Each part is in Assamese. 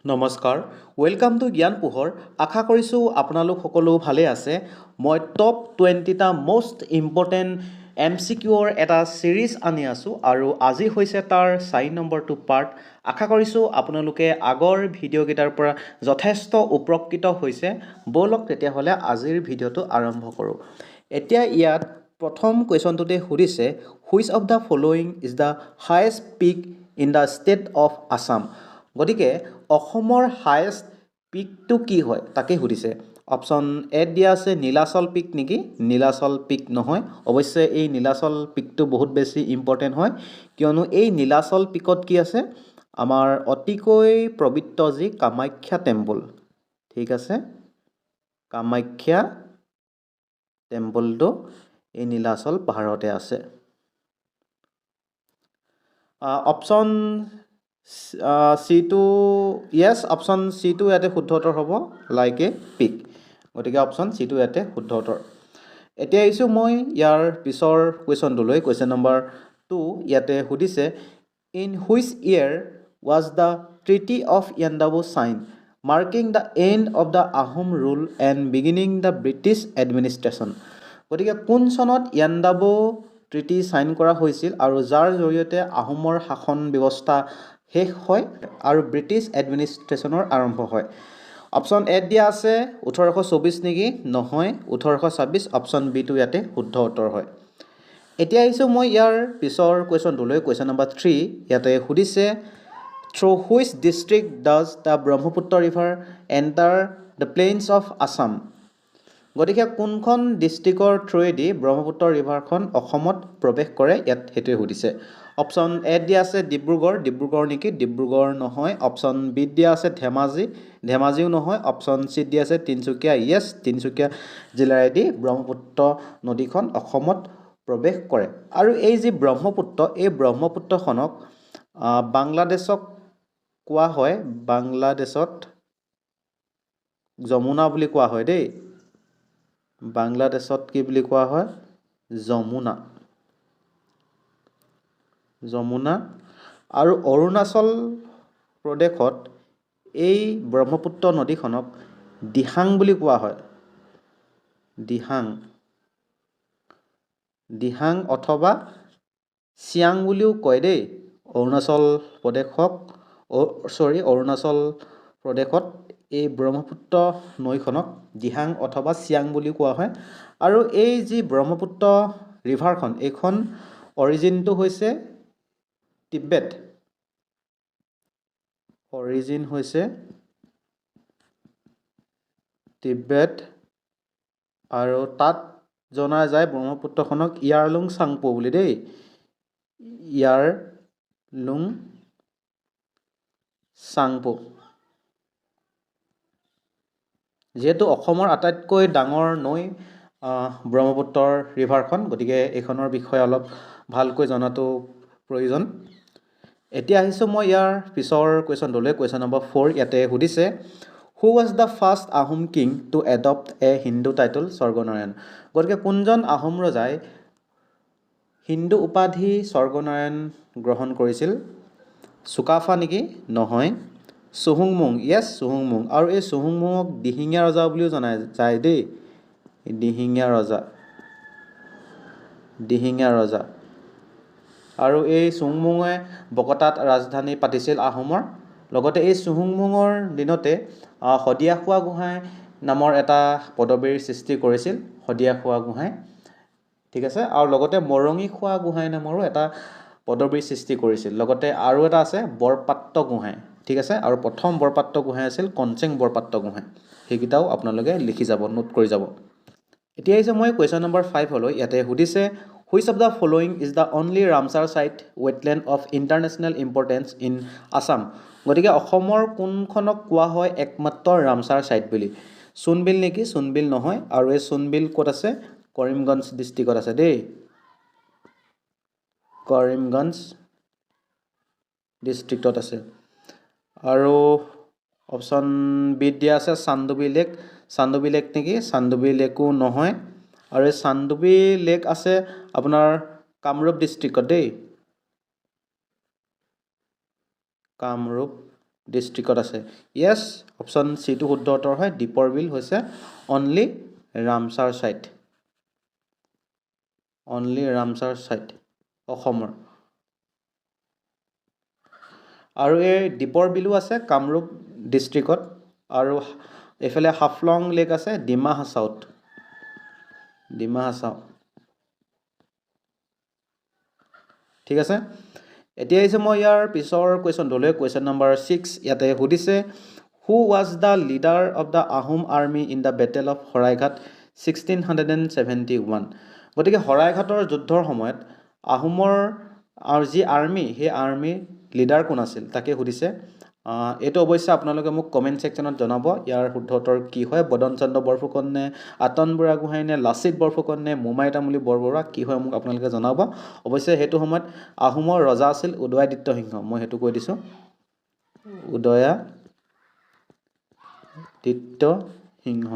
নমস্কাৰ ৱেলকাম টু জ্ঞান পোহৰ আশা কৰিছোঁ আপোনালোক সকলো ভালে আছে মই টপ 20টা মোষ্ট ইম্পৰ্টেণ্ট MCQৰ এটা সিৰিজ আনি আছোঁ আৰু আজি হৈছে তাৰ 4 নম্বৰটো পাৰ্ট আশা কৰিছোঁ আপোনালোকে আগৰ ভিডিঅ'কেইটাৰ পৰা যথেষ্ট উপকৃত হৈছে বলক তেতিয়াহ'লে আজিৰ ভিডিঅ'টো আৰম্ভ কৰোঁ এতিয়া ইয়াত প্ৰথম কুৱেশ্যনটোতে সুধিছে which of the following is the highest peak in the state of Assam গতিকে অসমৰ হায়েষ্ট পিকটো কি হয় তাকে সুধিছে অপশ্যন এত দিয়া আছে নীলাচল পিক নেকি নীলাচল পিক নহয় অৱশ্যে এই নীলাচল পিকটো বহুত বেছি ইম্পৰ্টেণ্ট হয় কিয়নো এই নীলাচল পিকত কি আছে আমাৰ অতিকৈ পবিত্ৰ যি কামাখ্যা টেম্পল ঠিক আছে কামাখ্যা টেম্পলটো এই নীলাচল পাহাৰতে আছে option C2 yes option C2 ইয়াতে শুদ্ধ উত্তৰ হ'ব লাইক এ পিক গতিকে অপশ্যন C2 ইয়াতে শুদ্ধ উত্তৰ এতিয়া আহিছোঁ মই ইয়াৰ পিছৰ কুৱেশ্যনটোলৈ কুৱেশ্যন নম্বৰ 2 ইয়াতে সুধিছে in which year was the treaty of Yandabo sign marking the and of the Ahom rule and beginning the British administration গতিকে কোন চনত ইয়াণ্ডাবু ট্ৰিটি চাইন কৰা হৈছিল আৰু যাৰ জৰিয়তে আহোমৰ শাসন ব্যৱস্থা শেষ হয় আৰু ব্ৰিটিছ এডমিনিষ্ট্ৰেশ্যনৰ আৰম্ভ হয় অপশ্যন এত দিয়া আছে 1824 নেকি নহয় 1826 অপশ্যন বিটো ইয়াতে শুদ্ধ উত্তৰ হয় এতিয়া আহিছোঁ মই ইয়াৰ পিছৰ কুৱেশ্যনটোলৈ কুৱেশ্যন নম্বৰ 3 ইয়াতে সুধিছে through which district does the Brahmaputra river enter the plains of Assam গতিকে কোনখন ডিষ্ট্ৰিক্টৰ থ্ৰুৱেদি ব্ৰহ্মপুত্ৰ ৰিভাৰখন অসমত প্ৰৱেশ কৰে ইয়াত সেইটোৱে সুধিছে অপশ্যন এত দিয়া আছে ডিব্ৰুগড় নেকি ডিব্ৰুগড় নহয় অপশ্যন বিত দিয়া আছে ধেমাজিও নহয় অপশ্যন চিত দিয়া আছে তিনিচুকীয়া য়েছ তিনিচুকীয়া জিলাৰেদি ব্ৰহ্মপুত্ৰ নদীখন অসমত প্ৰৱেশ কৰে আৰু এই যি ব্ৰহ্মপুত্ৰ এই ব্ৰহ্মপুত্ৰখনক বাংলাদেশক কোৱা হয় বাংলাদেশত যমুনা বুলি কোৱা হয় দেই বাংলাদেশত কি বুলি কোৱা হয় যমুনা আৰু অৰুণাচল প্ৰদেশত এই ব্ৰহ্মপুত্ৰ নদীখনক দিহাং বুলি কোৱা হয় দিহাং অথবা চিয়াং বুলিও কয় দেই অৰুণাচল প্ৰদেশত এই ব্ৰহ্মপুত্ৰ নৈখনক দিহাং অথবা চিয়াং বুলি কোৱা হয় আৰু এই যি ব্ৰহ্মপুত্ৰ ৰিভাৰখন এইখন অৰিজিনটো হৈছে তিব্বেত আৰু তাত জনা যায় ব্ৰহ্মপুত্ৰখনক ইয়াৰলুং চাংপো বুলি দেই ইয়াৰলুং চাংপো যিহেতু অসমৰ আটাইতকৈ ডাঙৰ নৈ ব্ৰহ্মপুত্ৰৰ ৰিভাৰখন গতিকে এইখনৰ বিষয়ে অলপ ভালকৈ জনাটো প্ৰয়োজন এতিয়া আহিছোঁ মই ইয়াৰ পিছৰ কুৱেশ্যনটোলৈ কুৱেশ্যন নম্বৰ 4 ইয়াতে সুধিছে who was the first Ahom king to adopt a Hindu title Swarganarayan গতিকে কোনজন আহোম ৰজাই হিন্দু উপাধি স্বৰ্গনাৰায়ণ গ্ৰহণ কৰিছিল চুকাফা নেকি নহয় চুহুংমুং য়েছ চুহুংমুং আৰু এই চুহুংমুঙক দিহিঙীয়া ৰজা বুলিও জনা যায় দেই দিহিঙীয়া ৰজা আৰু এই চুহুংমুঙে বকতাত ৰাজধানী পাতিছিল আহোমৰ লগতে এই চুহুংমুঙৰ দিনতে শদিয়াখোৱা গোহাঁই নামৰ এটা পদবীৰ সৃষ্টি কৰিছিল শদিয়াখোৱা গোহাঁই ঠিক আছে আৰু লগতে মৰঙীখোৱা গোহাঁই নামৰো এটা পদবীৰ সৃষ্টি কৰিছিল লগতে আৰু এটা আছে বৰপাত্ৰ গোহাঁই ঠিক আছে আৰু প্ৰথম বৰপাত্ৰ গোহাঁই আছিল কনচেং বৰপাত্ৰ গোহাঁই সেইকেইটাও আপোনালোকে লিখি যাব নোট কৰি যাব এতিয়া আহিছে মই কুৱেশ্যন নম্বৰ 5 হলৈ ইয়াতে সুধিছে which of the following is the only Ramsar site wetland of international importance in Assam গতিকে অসমৰ কোনখনক কোৱা হয় একমাত্ৰ ৰামচাৰ চাইট বুলি সোণবিল নেকি সোণবিল নহয় আৰু এই সোণবিল ক'ত আছে কৰিমগঞ্জ ডিষ্ট্ৰিক্টত আছে দেই কৰিমগঞ্জ ডিষ্ট্ৰিক্টত আছে আৰু অপশ্যন বিত দিয়া আছে চান্দুবি লেক নেকি চান্দুবি লেকো নহয় আৰু এই চান্দুবি লেক আছে আপোনাৰ কামৰূপ ডিষ্ট্ৰিক্টত দেই কামৰূপ ডিষ্ট্ৰিক্টত আছে য়েছ অপশ্যন চিটো শুদ্ধ উত্তৰ হয় দীপৰ বিল হৈছে অনলি ৰামচাৰ ছাইট অসমৰ আৰু এই দীপৰ বিলো আছে কামৰূপ ডিষ্ট্ৰিক্টত আৰু এইফালে হাফলং লেক আছে ডিমা হাছাওত ঠিক আছে এতিয়া আহিছে মই ইয়াৰ পিছৰ কুৱেশ্যনটোলৈ কুৱেশ্যন নম্বৰ 6 ইয়াতে সুধিছে who was the leader of the Ahom army in the battle of Saraighat 1671 গতিকে শৰাইঘাটৰ যুদ্ধৰ সময়ত আহোমৰ আৰু যি আৰ্মি সেই আৰ্মিৰ লিডাৰ কোন আছিল তাকে সুধিছে এইটো অৱশ্যে আপোনালোকে মোক কমেণ্ট ছেকশ্যনত জনাব ইয়াৰ শুদ্ধ উত্তৰ কি হয় বদন চন্দ্ৰ বৰফুকন নে আতন বুঢ়াগোহাঁই নে লাচিত বৰফুকন নে মোমাই তামুলী বৰবৰুৱা কি হয় মোক আপোনালোকে জনাব অৱশ্যে সেইটো সময়ত আহোমৰ ৰজা আছিল উদয়াদিত্য সিংহ মই সেইটো কৈ দিছোঁ উদয়াদিত্য সিংহ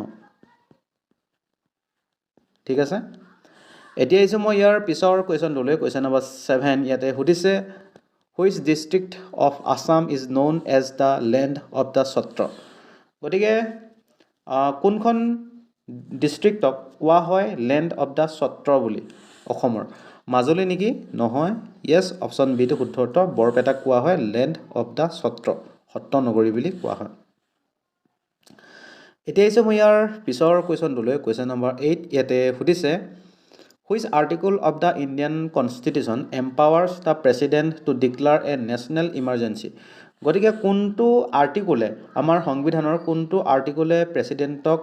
ঠিক আছে এতিয়া আহিছোঁ মই ইয়াৰ পিছৰ কুৱেশ্যনটোলৈ কুৱেশ্যন নম্বৰ 7 ইয়াতে সুধিছে which district of Assam is known as the land of the satra গতিকে কোনখন ডিষ্ট্ৰিক্টক কোৱা হয় লেণ্ড অফ দ্য ছত্ৰ বুলি অসমৰ মাজুলী নেকি নহয় য়েছ অপশ্যন বিটো শুদ্ধ উত্তৰ বৰপেটাক কোৱা হয় লেণ্ড অফ দ্য সত্ৰ নগৰী বুলি কোৱা হয় এতিয়া আহিছোঁ মই ইয়াৰ পিছৰ কুৱেশ্যনটোলৈ কুৱেশ্যন নম্বৰ 8 ইয়াতে সুধিছে which article of the Indian constitution empowers the president to declare a national emergency গতিকে কোনটো আৰ্টিকলে আমাৰ সংবিধানৰ কোনটো আৰ্টিকলে প্ৰেচিডেণ্টক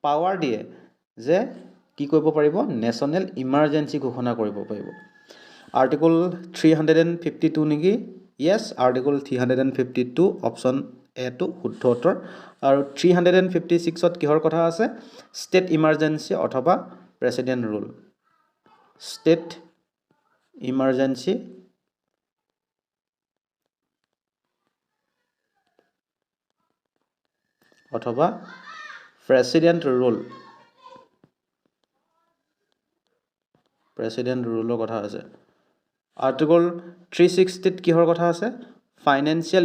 পাৱাৰ দিয়ে যে কি কৰিব পাৰিব নেশ্যনেল ইমাৰ্জেঞ্চি ঘোষণা কৰিব পাৰিব আৰ্টিকল 352 নেকি য়েছ আৰ্টিকল 352 অপশ্যন এটো শুদ্ধ উত্তৰ আৰু 356ত কিহৰ কথা আছে ষ্টেট ইমাৰ্জেঞ্চি অথবা প্ৰেচিডেণ্ট ৰুল ষ্টেট ইমাৰ্জেঞ্চি অথবা প্ৰেচিডেণ্ট ৰুলৰ কথা আছে আৰ্টিকল 360ত কিহৰ কথা আছে ফাইনেন্সিয়েল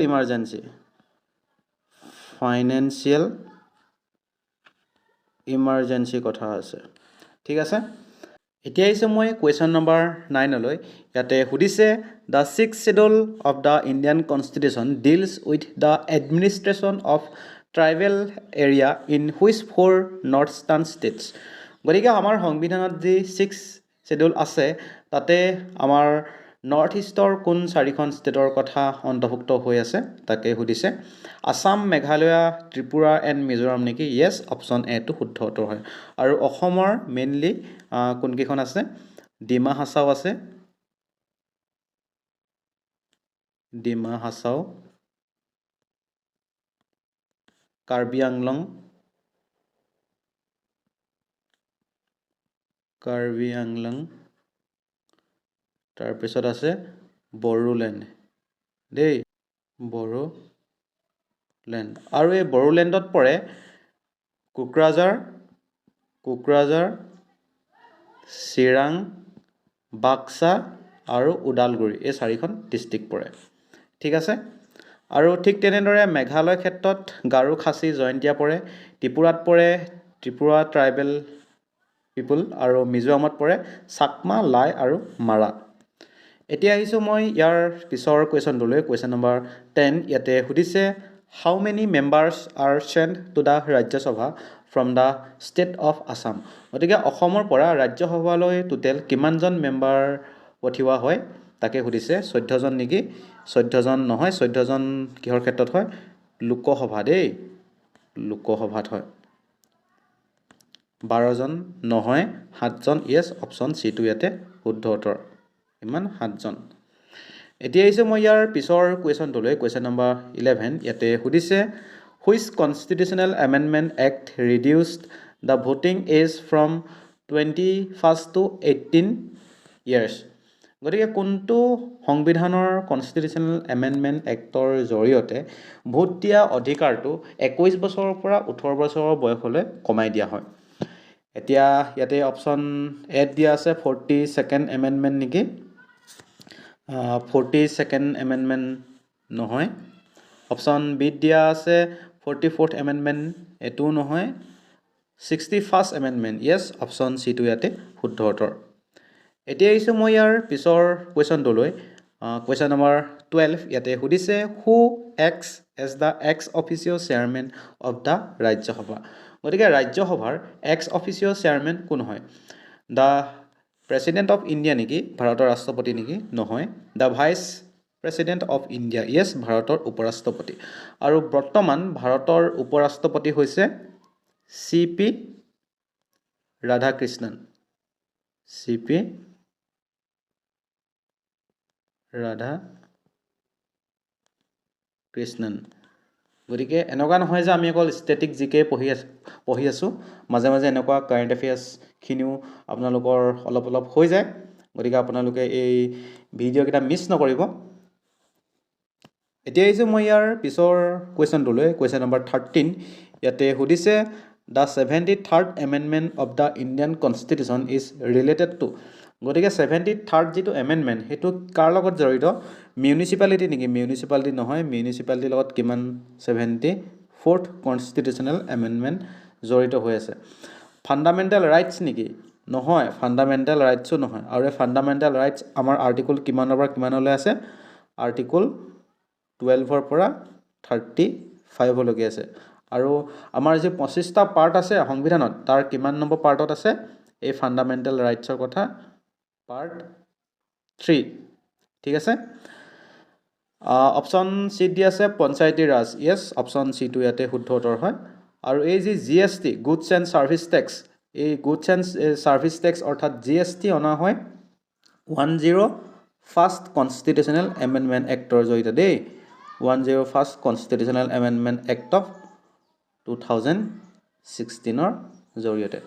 ইমাৰ্জেঞ্চি কথা আছে ঠিক আছে এতিয়া আহিছে মই কুৱেশ্যন নম্বৰ 9লৈ ইয়াতে সুধিছে the 6th schedule of the Indian constitution deals with the administration of tribal area in which 4 north-eastern states গতিকে আমাৰ সংবিধানত যি 6th schedule আছে তাতে আমাৰ নৰ্থ ইষ্টৰ কোন 4খন ষ্টেটৰ কথা অন্তৰ্ভুক্ত হৈ আছে তাকে সুধিছে আসাম মেঘালয়া ত্ৰিপুৰা এণ্ড মিজোৰাম নেকি য়েছ অপশ্যন এটো শুদ্ধ উত্তৰ হয় আৰু অসমৰ মেইনলি কোনকেইখন আছে ডিমা হাছাও আছে কাৰ্বি আংলং তাৰপিছত আছে বড়োলেণ্ড দেই বড়োলেণ্ড আৰু এই বড়োলেণ্ডত পৰে কোকৰাঝাৰ চিৰাং বাক্সা আৰু ওদালগুৰি এই 4খন ডিষ্ট্ৰিক্ট পৰে ঠিক আছে আৰু ঠিক তেনেদৰে মেঘালয় ক্ষেত্ৰত গাৰো খাচী জয়ন্তীয়া পৰে ত্ৰিপুৰাত পৰে ত্ৰিপুৰা ট্ৰাইবেল পিপল আৰু মিজোৰামত পৰে চাকমা লাই আৰু মাৰা এতিয়া আহিছোঁ মই ইয়াৰ পিছৰ কুৱেশ্যনটোলৈ কুৱেশ্যন নম্বৰ 10 ইয়াতে সুধিছে how many members are sent to the Rajya Sabha from the state of Assam গতিকে অসমৰ পৰা ৰাজ্যসভালৈ টোটেল কিমানজন মেম্বাৰ পঠিওৱা হয় তাকে সুধিছে 14জন নেকি 14জন নহয় 14জন কিহৰ ক্ষেত্ৰত হয় লোকসভা দেই লোকসভাত হয় 12জন নহয় 7জন য়েছ অপশ্যন চিটো ইয়াতে শুদ্ধ উত্তৰ ইমান 7জন এতিয়া আহিছে মই ইয়াৰ পিছৰ কুৱেশ্যনটোলৈ কুৱেশ্যন নম্বৰ 11 ইয়াতে সুধিছে which constitutional amendment act reduced the voting age from 21 to 18 years গতিকে কোনটো সংবিধানৰ কনষ্টিটিউশ্যনেল এমেণ্ডমেণ্ট এক্টৰ জৰিয়তে ভোট দিয়া অধিকাৰটো 21 বছৰৰ পৰা 18 বছৰৰ বয়সলৈ কমাই দিয়া হয় এতিয়া ইয়াতে অপশ্যন এড দিয়া আছে 42nd এমেণ্ডমেণ্ট নেকি 42nd এমেণ্ডমেণ্ট নহয় অপশ্যন বিত দিয়া আছে 44th এমেণ্ডমেণ্ট, এইটোও নহয়। 61st এমেণ্ডমেণ্ট, য়েছ, অপশ্যন চিটো ইয়াতে শুদ্ধ উত্তৰ। এতিয়া আহিছোঁ মই ইয়াৰ পিছৰ কুৱেশ্যনটোলৈ। কুৱেশ্যন নম্বৰ 12 ইয়াতে সুধিছে who acts as the ex officio chairman of the Rajya Sabha. গতিকে ৰাজ্যসভাৰ এক্স অফিচিয়েল চেয়াৰমেন কোন হয়? দ্য প্ৰেচিডেণ্ট অফ ইণ্ডিয়া নেকি? ভাৰতৰ ৰাষ্ট্ৰপতি নেকি? নহয়। The vice president of India, yes, ভাৰতৰ উপৰাষ্ট্ৰপতি। আৰু বৰ্তমান ভাৰতৰ উপৰাষ্ট্ৰপতি হৈছে CP ৰাধাকৃষ্ণন। CP ৰাধাকৃষ্ণন। গতিকে এনেকুৱা নহয় যে আমি অকল ষ্টেটিক জিকে পঢ়ি আছোঁ, মাজে মাজে এনেকুৱা কাৰেণ্ট এফেয়াৰ্ছখিনিও আপোনালোকৰ অলপ অলপ হৈ যায়। গতিকে আপোনালোকে এই ভিডিঅ'কেইটা মিছ নকৰিব। এতিয়া আহিছোঁ মই ইয়াৰ পিছৰ কুৱেশ্যনটোলৈ, কুৱেশ্যন নম্বৰ 13 ইয়াতে সুধিছে the 73rd amendment of the Indian constitution is related to. গতিকে 73rd যিটো এমেণ্ডমেণ্ট সেইটো কাৰ লগত জড়িত? মিউনিচিপালিটি নেকি? মিউনিচিপালিটি নহয়। মিউনিচিপালিটিৰ লগত কিমান 74th কনষ্টিটিউশ্যনেল এমেণ্ডমেণ্ট জড়িত হৈ আছে। ফাণ্ডামেণ্টেল ৰাইটছ নেকি? নহয়, ফাণ্ডামেণ্টেল ৰাইটছো নহয়। আৰু এই ফাণ্ডামেণ্টেল ৰাইটছ আমাৰ আৰ্টিকল কিমানৰ পৰা কিমানলৈ আছে? আৰ্টিকল 12ৰ পৰা 35লৈকে আছে। আৰু আমাৰ যি 25টা পাৰ্ট আছে সংবিধানত, তাৰ কিমান নম্বৰ পাৰ্টত আছে এই ফাণ্ডামেণ্টেল ৰাইটছৰ কথা? পাৰ্ট 3। ঠিক আছে। অপশ্যন চিত দি আছে পঞ্চায়তী ৰাজ, য়েছ, অপশ্যন চিটো ইয়াতে শুদ্ধ উত্তৰ হয়। আৰু এই যি GST, goods and services tax, এই গুডছ এণ্ড ছাৰ্ভিচ টেক্স অৰ্থাৎ GST অনা হয় 101st কনষ্টিটিউশ্যনেল এমেণ্ডমেণ্ট এক্টৰ জড়িত দেই। 101st constitutional amendment act of 2016ৰ জৰিয়তে।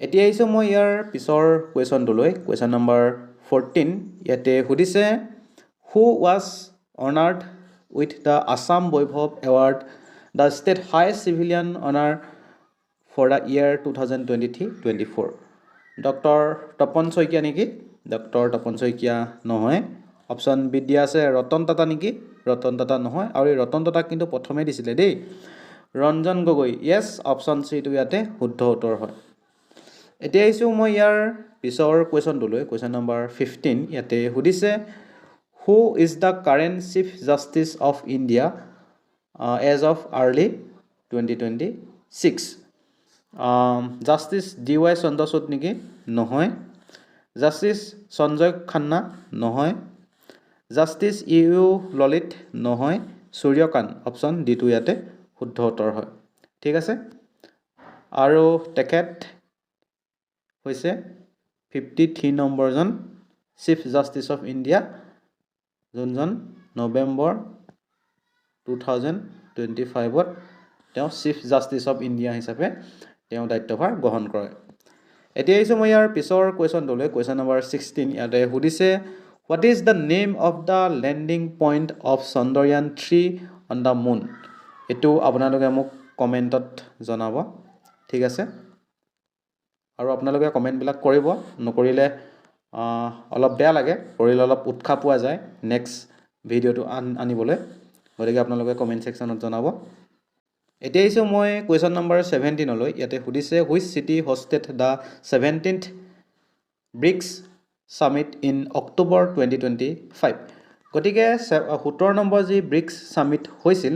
এতিয়া আহিছোঁ মই ইয়াৰ পিছৰ কুৱেশ্যনটোলৈ, কুৱেশ্যন নম্বৰ 14 ইয়াতে সুধিছে who was honoured with the Assam Baibhav award, the state highest civilian honour for the year 2023-24। Doctor Tapan Saikia নেকি? ডক্টৰ তপন শইকীয়া নহয়। অপশ্যন বিত দিয়া আছে ৰতন টাটা নেকি? ৰতন টাটা নহয়। আৰু এই ৰতন টাটাক কিন্তু প্ৰথমে দিছিলে দেই, ৰঞ্জন গগৈ, য়েছ, অপশ্যন চিটো ইয়াতে শুদ্ধ উত্তৰ হয়। এতিয়া আহিছোঁ মই ইয়াৰ পিছৰ কুৱেশ্যনটোলৈ, কুৱেশ্যন নম্বৰ 15 ইয়াতে সুধিছে who is the current chief justice of India as of early 2026। Justice DY Chandrachud নেকি? নহয়। জাষ্টিচ সঞ্জয় খান্না? নহয়। Justice U Lalit? নহয়। সূৰ্যকান্ত, অপশ্যন ডিটো ইয়াতে শুদ্ধ উত্তৰ হয়। ঠিক আছে। আৰু তেখেত হৈছে 53 নম্বৰজন চিফ জাষ্টিচ অফ ইণ্ডিয়া, যোনজন নৱেম্বৰ 2025ত তেওঁ চিফ জাষ্টিচ অফ ইণ্ডিয়া হিচাপে তেওঁ দায়িত্বভাৰ গ্ৰহণ কৰে। এতিয়া আহিছোঁ মই ইয়াৰ পিছৰ কুৱেশ্যনটোলৈ, কুৱেশ্যন নম্বৰ 16 ইয়াতে সুধিছে what is the name of the landing point of Chandrayaan 3 on the moon. এইটো আপোনালোকে মোক কমেণ্টত জনাব। ঠিক আছে। আৰু আপোনালোকে কমেণ্টবিলাক কৰিব, নকৰিলে অলপ বেয়া লাগে, কৰিলে অলপ উৎসাহ পোৱা যায় নেক্সট ভিডিঅ'টো আনিবলৈ। গতিকে আপোনালোকে কমেণ্ট ছেকশ্যনত জনাব। এতিয়া আহিছোঁ মই কুৱেশ্যন নম্বৰ 17লৈ। ইয়াতে সুধিছে which city hosted the 17th BRICS summit in October 2025। গতিকে 17 নম্বৰ যি ব্ৰিক্স ছামিট হৈছিল,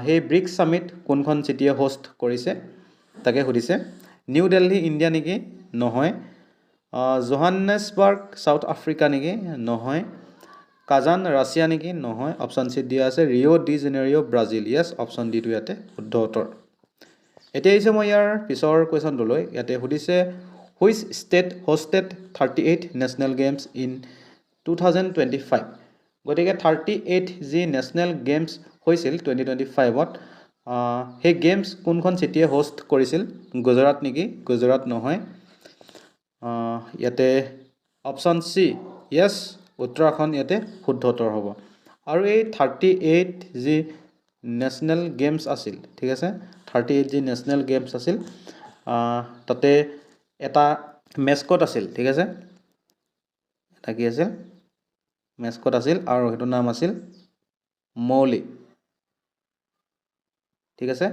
সেই ব্ৰিক্স ছামিট কোনখন চিটিয়ে হোষ্ট কৰিছে তাকে সুধিছে। নিউ দিল্লী ইণ্ডিয়া নেকি? নহয়। জোহান্নেছবাৰ্গ ছাউথ আফ্ৰিকা নেকি? নহয়। কাজান ৰাছিয়া নেকি? নহয়। অপশ্যন চিত দিয়া আছে ৰিঅ' ডি জেনেৰিঅ' ব্ৰাজিল, য়েছ, অপশ্যন ডিটো ইয়াতে শুদ্ধ উত্তৰ। এতিয়া আহিছোঁ মই ইয়াৰ পিছৰ কুৱেশ্যনটোলৈ। ইয়াতে সুধিছে which state hosted 38 national games in 2025। গতিকে 38 যি নেশ্যনেল গেমছ হৈছিল 2025ত, সেই গেমছ কোনখন চিটিয়ে হোষ্ট কৰিছিল? গুজৰাট নেকি? গুজৰাট নহয়। ইয়াতে অপশ্যন চি, য়েছ, উত্তৰাখণ্ড ইয়াতে শুদ্ধ উত্তৰ হ'ব। আৰু এই 38 যি নেশ্যনেল গেমছ আছিল, ঠিক আছে, 38 যি নেশ্যনেল গেমছ আছিল, তাতে এটা মেস্কট আছিল, ঠিক আছে, এটা কি আছিল? মেস্কট আছিল, আৰু সেইটো নাম আছিল মৌলি ঠিক আছে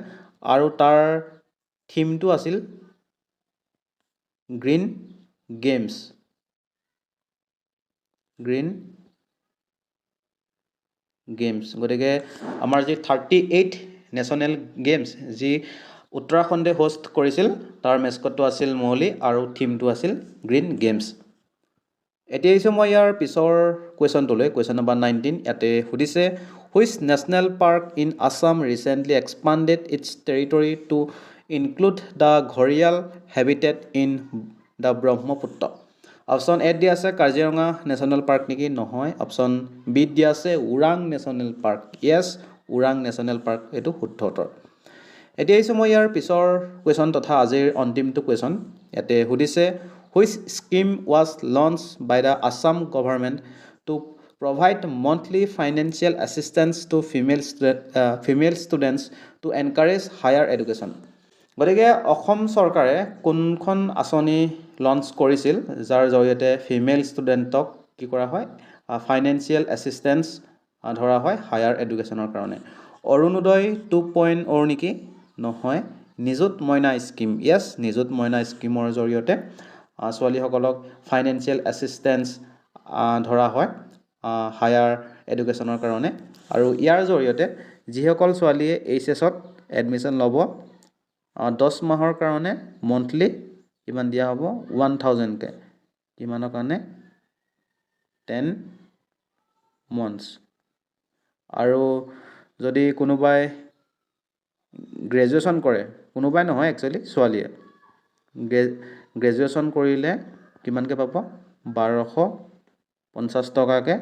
আৰু তাৰ থিমটো আছিল গ্ৰীণ গেমছ গতিকে আমাৰ যি 38 নেশ্যনেল গেমছ যি উত্তৰাখণ্ডে হোষ্ট কৰিছিল তাৰ মেস্কটটো আছিল মৌলি আৰু থিমটো আছিল গ্ৰীণ গেমছ এতিয়া আহিছোঁ মই ইয়াৰ পিছৰ কুৱেশ্যনটোলৈ কুৱেশ্যন নম্বৰ 19 ইয়াতে সুধিছে which national park in Assam recently expanded its territory to include the gharial habitat in the Brahmaputra option এত দিয়া আছে কাজিৰঙা নেশ্যনেল পাৰ্ক নেকি নহয় অপশ্যন বিত দিয়া আছে ওৰাং নেশ্যনেল পাৰ্ক য়েছ ওৰাং নেশ্যনেল পাৰ্ক এইটো শুদ্ধ উত্তৰ এতিয়া আহিছোঁ মই ইয়াৰ পিছৰ কুৱেশ্যন তথা আজিৰ অন্তিমটো কুৱেশ্যন ইয়াতে সুধিছে which scheme was launch by the Assam government to provide monthly financial assistance to female students to encourage higher education গতিকে অসম চৰকাৰে কোনখন আঁচনি লঞ্চ কৰিছিল যাৰ জৰিয়তে ফিমেল ষ্টুডেণ্টক কি কৰা হয় ফাইনেন্সিয়েল এছিষ্টেঞ্চ ধৰা হয় হায়াৰ এডুকেশ্যনৰ কাৰণে অৰুণোদয় 2.0 নেকি নহয় নিযুত মইনা স্কিম য়েছ নিযুত মইনা স্কিমৰ জৰিয়তে ছোৱালীসকলক ফাইনেন্সিয়েল এছিষ্টেঞ্চ ধৰা হয় হায়াৰ এডুকেশ্যনৰ কাৰণে আৰু ইয়াৰ জৰিয়তে যিসকল ছোৱালীয়ে HSত এডমিশ্যন ল'ব 10 মাহৰ কাৰণে মন্থলি কিমান দিয়া হ'ব 1000কে কিমানৰ কাৰণে 10 months আৰু যদি কোনোবাই গ্ৰেজুৱেশ্যন কৰে কোনোবাই নহয় একচুৱেলি ছোৱালীয়ে গ্ৰেজুৱেশ্যন কৰিলে কিমানকৈ পাব 1250 টকাকৈ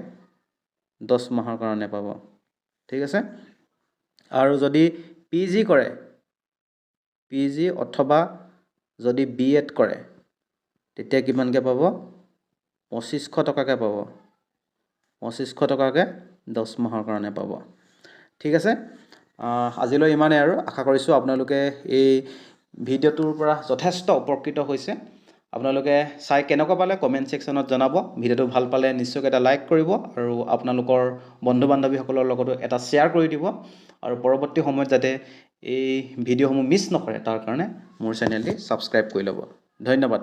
10 মাহৰ কাৰণে পাব ঠিক আছে আৰু যদি PG কৰে PG অথবা যদি B.Ed কৰে তেতিয়া কিমানকৈ পাব 2500 টকাকৈ পাব 2500 টকাকৈ 10 মাহৰ কাৰণে পাব ঠিক আছে আজিলৈ ইমানেই আৰু আশা কৰিছোঁ আপোনালোকে এই ভিডিঅ'টোৰ পৰা যথেষ্ট উপকৃত হৈছে আপোনালোকে চাই কেনেকুৱা পালে কমেণ্ট ছেকশ্যনত জনাব ভিডিঅ'টো ভাল পালে নিশ্চয়কৈ এটা লাইক কৰিব আৰু আপোনালোকৰ বন্ধু বান্ধৱীসকলৰ লগতো এটা শ্বেয়াৰ কৰি দিব আৰু পৰৱৰ্তী সময়ত যাতে এই ভিডিঅ'সমূহ মিছ নকৰে তাৰ কাৰণে মোৰ চেনেলটি ছাবস্ক্ৰাইব কৰি ল'ব ধন্যবাদ